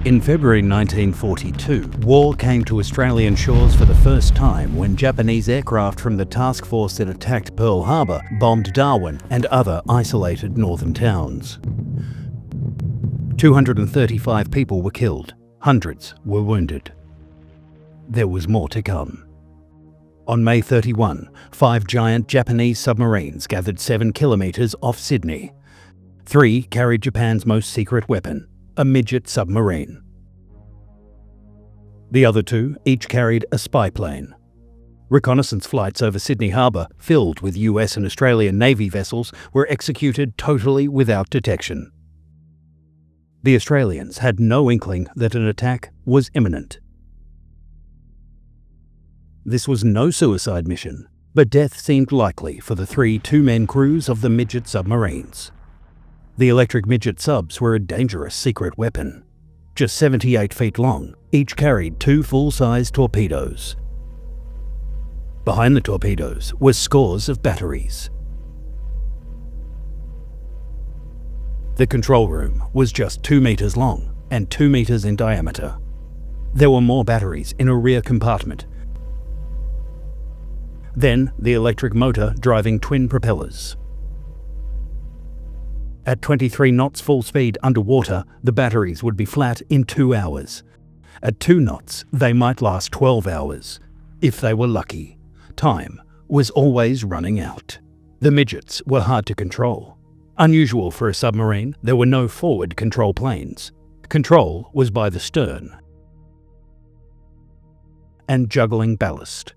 In February 1942, war came to Australian shores for the first time when Japanese aircraft from the task force that attacked Pearl Harbor bombed Darwin and other isolated northern towns. 235 people were killed, hundreds were wounded. There was more to come. On May 31, 5 giant Japanese submarines gathered 7 kilometres off Sydney. 3 carried Japan's most secret weapon, a midget submarine. The other 2 each carried a spy plane. Reconnaissance flights over Sydney Harbour, filled with US and Australian Navy vessels, were executed totally without detection. The Australians had no inkling that an attack was imminent. This was no suicide mission, but death seemed likely for the 3 two-man crews of the midget submarines. The electric midget subs were a dangerous secret weapon. Just 78 feet long, each carried 2 full-size torpedoes. Behind the torpedoes were scores of batteries. The control room was just 2 meters long and 2 meters in diameter. There were more batteries in a rear compartment. Then the electric motor driving twin propellers. At 23 knots full speed underwater, the batteries would be flat in 2 hours. At 2 knots, they might last 12 hours. If they were lucky. Time was always running out. The midgets were hard to control. Unusual for a submarine, there were no forward control planes. Control was by the stern and juggling ballast.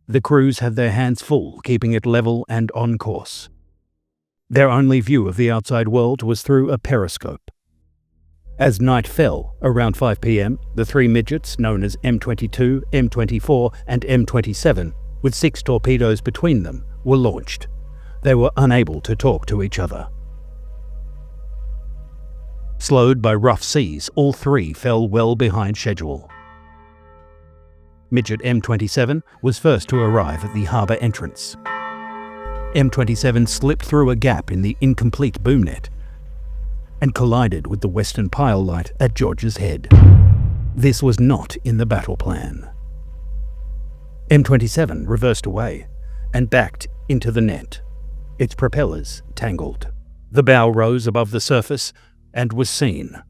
The crews had their hands full keeping it level and on course. Their only view of the outside world was through a periscope. As night fell, around 5 p.m, the 3 midgets, known as M22, M24 and M27, with 6 torpedoes between them, were launched. They were unable to talk to each other. Slowed by rough seas, all 3 fell well behind schedule. Midget M27 was first to arrive at the harbour entrance. M27 slipped through a gap in the incomplete boom net and collided with the western pile light at George's Head. This was not in the battle plan. M27 reversed away and backed into the net. Its propellers tangled. The bow rose above the surface and was seen.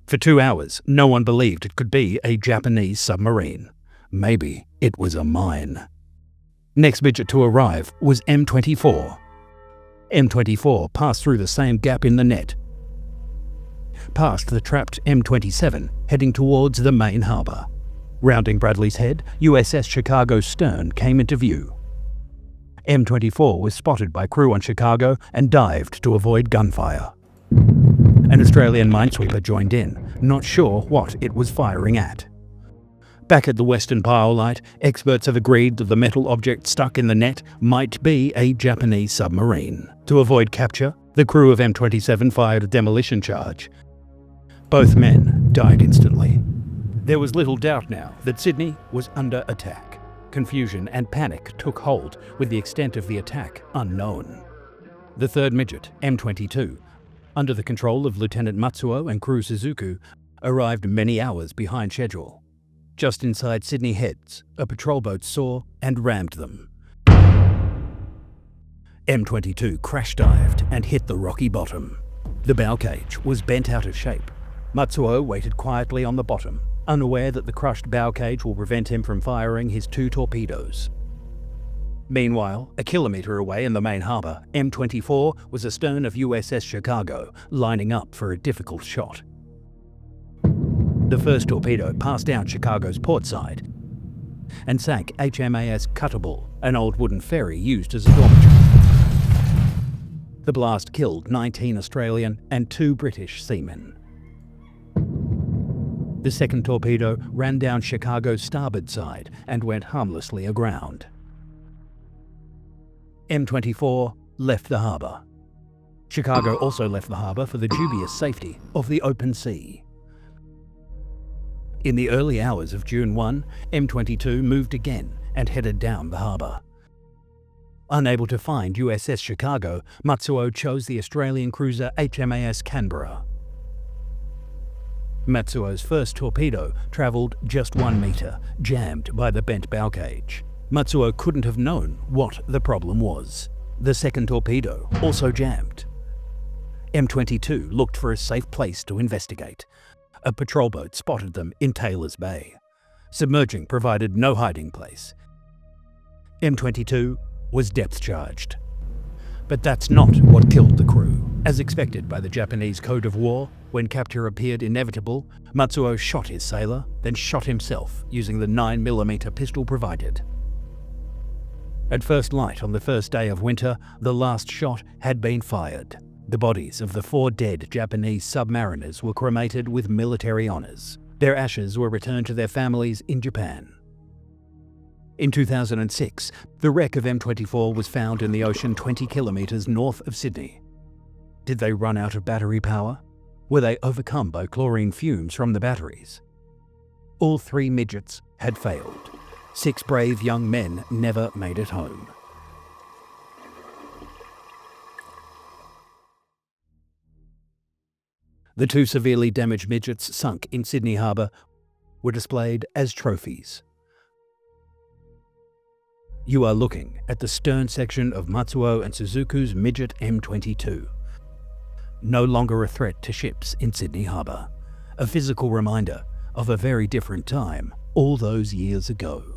For 2 hours, no one believed it could be a Japanese submarine. Maybe it was a mine. Next midget to arrive was M24. M24 passed through the same gap in the net, past the trapped M27, heading towards the main harbour. Rounding Bradley's Head, USS Chicago's stern came into view. M24 was spotted by crew on Chicago and dived to avoid gunfire. An Australian minesweeper joined in, not sure what it was firing at. Back at the western pile light, experts have agreed that the metal object stuck in the net might be a Japanese submarine. To avoid capture, the crew of M27 fired a demolition charge. Both men died instantly. There was little doubt now that Sydney was under attack. Confusion and panic took hold, with the extent of the attack unknown. The 3rd midget, M22, under the control of Lieutenant Matsuo and crew Suzuku, arrived many hours behind schedule. Just inside Sydney Heads, a patrol boat saw and rammed them. M22 crash-dived and hit the rocky bottom. The bow cage was bent out of shape. Matsuo waited quietly on the bottom, unaware that the crushed bow cage will prevent him from firing his 2 torpedoes. Meanwhile, a kilometre away in the main harbour, M24 was astern of USS Chicago, lining up for a difficult shot. The first torpedo passed down Chicago's port side and sank HMAS Kuttabul, an old wooden ferry used as a dormitory. The blast killed 19 Australian and 2 British seamen. The second torpedo ran down Chicago's starboard side and went harmlessly aground. M24 left the harbour. Chicago also left the harbour for the dubious safety of the open sea. In the early hours of June 1, M22 moved again and headed down the harbour. Unable to find USS Chicago, Matsuo chose the Australian cruiser HMAS Canberra. Matsuo's first torpedo travelled just 1 metre, jammed by the bent bow cage. Matsuo couldn't have known what the problem was. The second torpedo also jammed. M22 looked for a safe place to investigate. A patrol boat spotted them in Taylor's Bay. Submerging provided no hiding place. M22 was depth-charged. But that's not what killed the crew. As expected by the Japanese Code of War, when capture appeared inevitable, Matsuo shot his sailor, then shot himself using the 9mm pistol provided. At first light on the first day of winter, the last shot had been fired. The bodies of the 4 dead Japanese submariners were cremated with military honours. Their ashes were returned to their families in Japan. In 2006, the wreck of M24 was found in the ocean 20 kilometres north of Sydney. Did they run out of battery power? Were they overcome by chlorine fumes from the batteries? All 3 midgets had failed. 6 brave young men never made it home. The 2 severely damaged midgets sunk in Sydney Harbour were displayed as trophies. You are looking at the stern section of Matsuo and Suzuku's Midget M22. No longer a threat to ships in Sydney Harbour. A physical reminder of a very different time all those years ago.